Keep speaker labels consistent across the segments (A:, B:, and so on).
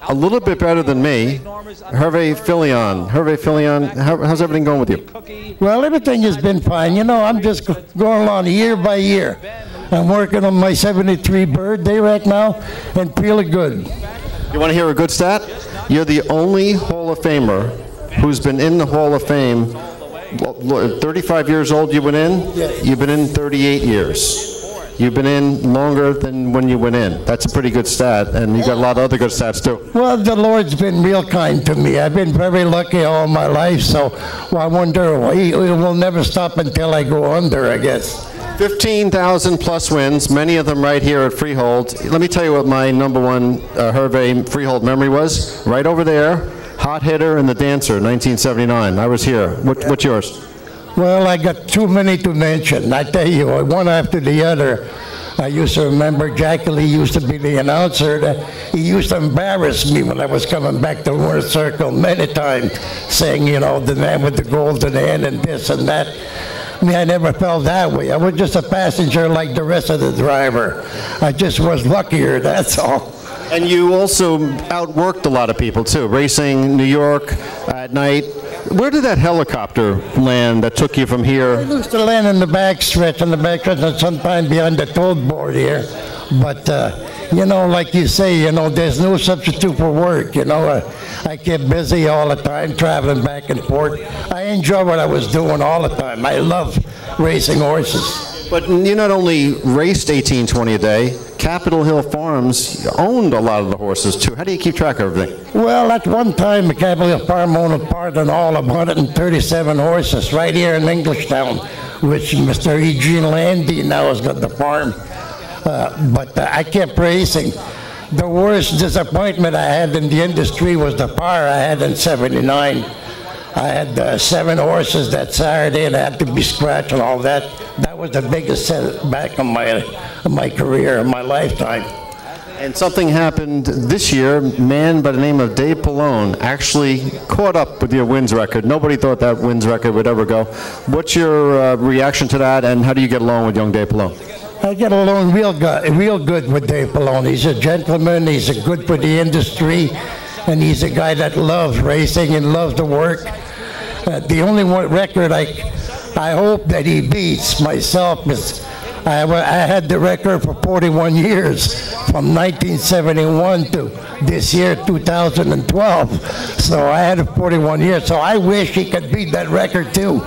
A: a little bit better than me, Hervé Filion. Hervé Filion, how's everything going with you?
B: Well, everything has been fine. You know, I'm just going along year by year. I'm working on my 73 birthday right now and feeling good.
A: You want to hear a good stat? You're the only Hall of Famer who's been in the Hall of Fame. 35 years old you went in?
B: Yes.
A: You've been in 38 years. You've been in longer than when you went in. That's a pretty good stat, and you got a lot of other good stats too.
B: Well, the Lord's been real kind to me. I've been very lucky all my life, so I wonder, he will never stop until I go under, I guess.
A: 15,000 plus wins, many of them right here at Freehold. Let me tell you what my number one Hervé Freehold memory was. Right over there, Hot Hitter and the Dancer, 1979. I was here. What's yours?
B: Well, I got too many to mention. I tell you, one after the other. I used to remember Jackie Lee used to be the announcer. He used to embarrass me when I was coming back to Winter Circle many times, saying, you know, the man with the golden hand and this and that. I mean, I never felt that way. I was just a passenger like the rest of the driver. I just was luckier, that's all.
A: And you also outworked a lot of people, too, racing New York at night. Where did that helicopter land that took you from here?
B: I used to land in the backstretch, and sometimes behind the toll board here. But, you know, like you say, you know, there's no substitute for work, you know. I kept busy all the time, traveling back and forth. I enjoy what I was doing all the time. I love racing horses.
A: But you not only raced 1820 a day, Capitol Hill Farms owned a lot of the horses, too. How do you keep track of everything?
B: Well, at one time, the Capitol Hill Farm owned a part in all of 137 horses right here in Englishtown, which Mr. Eugene Landy now has got the farm. But I kept racing. The worst disappointment I had in the industry was the power I had in '79. I had 7 horses that Saturday, and I had to be scratched and all that. That was the biggest setback of my career, of my lifetime.
A: And something happened this year. A man by the name of Dave Pallone actually caught up with your wins record. Nobody thought that wins record would ever go. What's your reaction to that, and how do you get along with young Dave Pallone?
B: I get along real good with Dave Pallone. He's a gentleman. He's good for the industry. And he's a guy that loves racing and loves to work. The only one record I hope that he beats myself is I had the record for 41 years, from 1971 to this year, 2012. So I had it 41 years. So I wish he could beat that record too.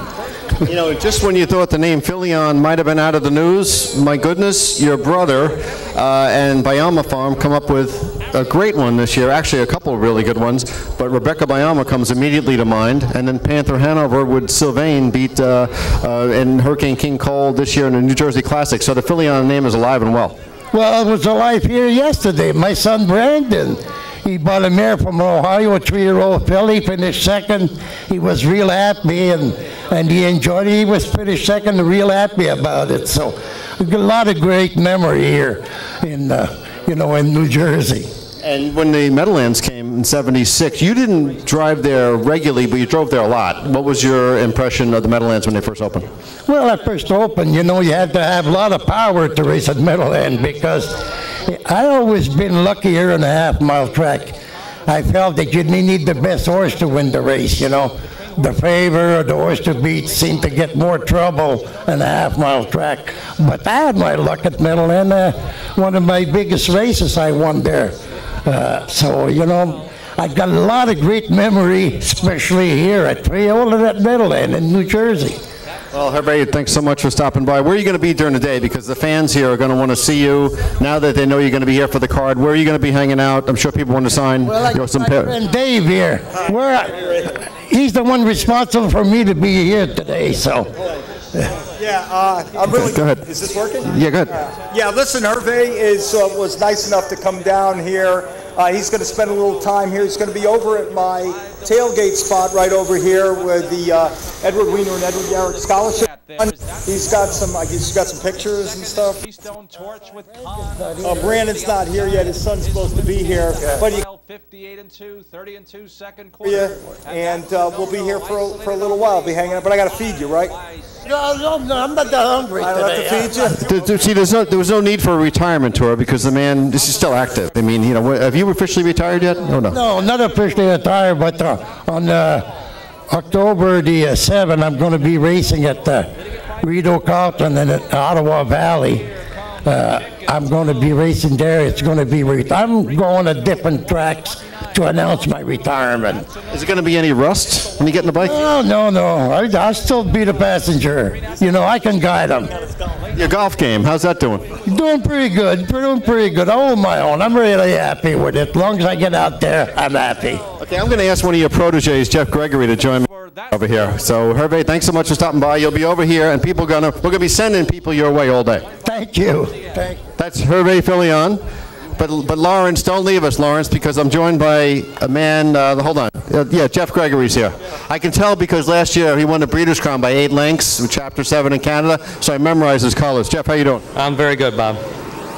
A: You know, just when you thought the name Filion might have been out of the news, my goodness, your brother and Bayama Farm come up with a great one this year, actually a couple of really good ones, but Rebecca Bayama comes immediately to mind, and then Panther Hanover with Sylvain beat in Hurricane King Cole this year in the New Jersey Classic, so the Filion name is alive and well. Well,
B: it was alive here yesterday. My son Brandon, he bought a mare from Ohio, a 3-year-old filly, finished second. He was real happy, and he enjoyed it. He was finished second and real happy about it. So we've got a lot of great memory here in, you know, in New Jersey.
A: And when the Meadowlands came in '76, you didn't drive there regularly, but you drove there a lot. What was your impression of the Meadowlands when they first opened?
B: Well, at first opened, you know, you had to have a lot of power to race at Meadowlands, because I always been luckier in a half-mile track. I felt that you need the best horse to win the race, you know. The favor or the horse to beat seemed to get more trouble in a half-mile track. But I had my luck at Meadowlands. One of my biggest races I won there. So, you know, I got a lot of great memory, especially here at Freehold and at Meadowlands in New Jersey.
A: Well, Hervé, thanks so much for stopping by. Where are you going to be during the day? Because the fans here are going to want to see you now that they know you're going to be here for the card. Where are you going to be hanging out? I'm sure people want to sign.
B: Well, I got my friend Dave here. He's the one responsible for me to be here today, so.
C: Yeah, I'm really.
A: Go ahead.
C: Is this working?
A: Yeah, good.
C: Yeah, listen, Hervé was nice enough to come down here. He's going to spend a little time here. He's going to be over at my tailgate spot right over here with the Edward Weiner and Edward Garrett Scholarship. He's got some. I guess he's got some pictures and stuff. Brandon's not here yet. His son's supposed to be here, but he.
D: 58-2, 30-2 second
C: Yeah,
D: quarter.
C: and we'll be here for a little while. Be hanging out, but I got to feed you, right?
B: No, I'm not that hungry
C: I don't have to feed you.
A: See, there was no need for a retirement tour because the man, this is still active. I mean, you know, have you officially retired yet? No, no.
B: No, not officially retired, but on October the 7th, I'm going to be racing at Rideau Carlton in the Ottawa Valley. I'm going to be racing there. It's going to be. I'm going to different tracks to announce my retirement.
A: Is it going to be any rust when you get in the bike?
B: No. I'll still be the passenger. You know, I can guide them.
A: Your golf game, how's that doing?
B: Doing pretty good. I hold my own. I'm really happy with it. As long as I get out there, I'm happy.
A: Okay, I'm going to ask one of your proteges, Jeff Gregory, to join me over here. So, Hervé, thanks so much for stopping by. You'll be over here, and we're going to be sending people your way all day.
B: Thank you.
A: That's Hervé Filion. But Lawrence, don't leave us, Lawrence, because I'm joined by a man, hold on. Yeah, Jeff Gregory's here. I can tell because last year he won the Breeders' Crown by 8 lengths with Chapter 7 in Canada, so I memorized his colors. Jeff, how you doing?
E: I'm very good, Bob.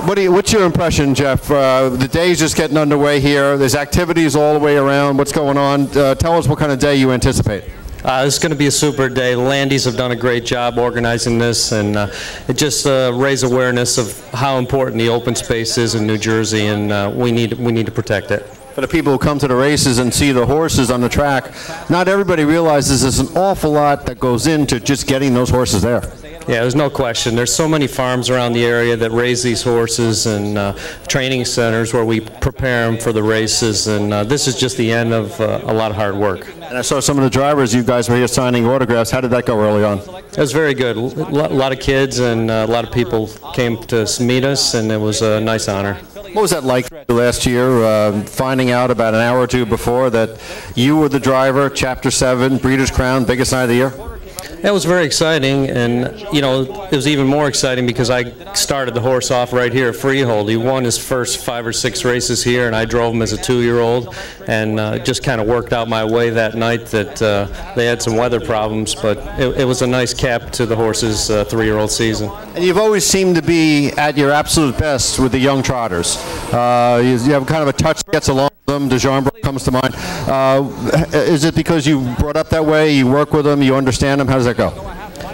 A: What's your impression, Jeff? The day's just getting underway here. There's activities all the way around. What's going on? Tell us what kind of day you anticipate.
E: It's going to be a super day. The Landys have done a great job organizing this, and it just raised awareness of how important the open space is in New Jersey, and we need to protect it.
A: For the people who come to the races and see the horses on the track, not everybody realizes there's an awful lot that goes into just getting those horses there.
E: Yeah, there's no question. There's so many farms around the area that raise these horses, and training centers where we prepare them for the races, and this is just the end of a lot of hard work.
A: And I saw some of the drivers, you guys were here signing autographs. How did that go early on?
E: It was very good. A lot of kids and a lot of people came to meet us, and it was a nice honor.
A: What was that like last year, finding out about an hour or two before that you were the driver, Chapter 7, Breeders' Crown, biggest night of the year?
E: It was very exciting, and you know, it was even more exciting because I started the horse off right here at Freehold. He won his first 5 or 6 races here, and I drove him as a 2-year-old, and just kind of worked out my way that night. That they had some weather problems, but it was a nice cap to the horse's 3-year-old season. And
A: you've always seemed to be at your absolute best with the young trotters. You have kind of a touch that gets along with them. DeJarmbro comes to mind. Is it because you brought up that way, you work with them, you understand them? How does that go?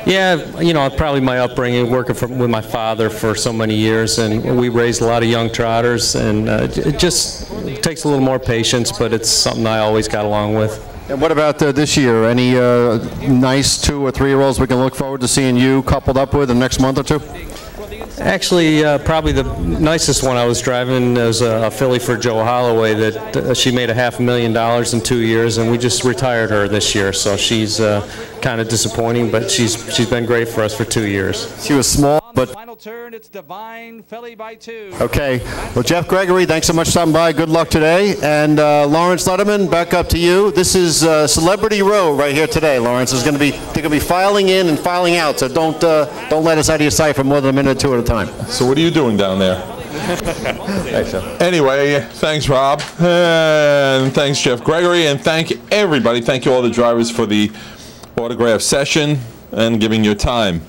E: Yeah, you know, probably my upbringing, working with my father for so many years, and we raised a lot of young trotters, and it just takes a little more patience, but it's something I always got along with.
A: And what about this year? Any nice 2- or 3-year-olds we can look forward to seeing you coupled up with in the next month or two?
E: Actually, probably the nicest one I was driving was a filly for Joe Holloway that she made $500,000 in 2 years, and we just retired her this year. So she's kind of disappointing, but she's been great for us for 2 years.
A: She was small, but
D: final turn, it's Divine Filly by 2.
A: Okay. Well, Jeff Gregory, thanks so much for stopping by. Good luck today. And Lawrence Letterman, back up to you. This is Celebrity Row right here today. Lawrence is going to be filing in and filing out. So don't let us out of your sight for more than a minute or two at a time.
F: So what are you doing down there? Anyway, thanks Rob, and thanks Jeff Gregory, and thank everybody. Thank you all the drivers for the autograph session and giving your time.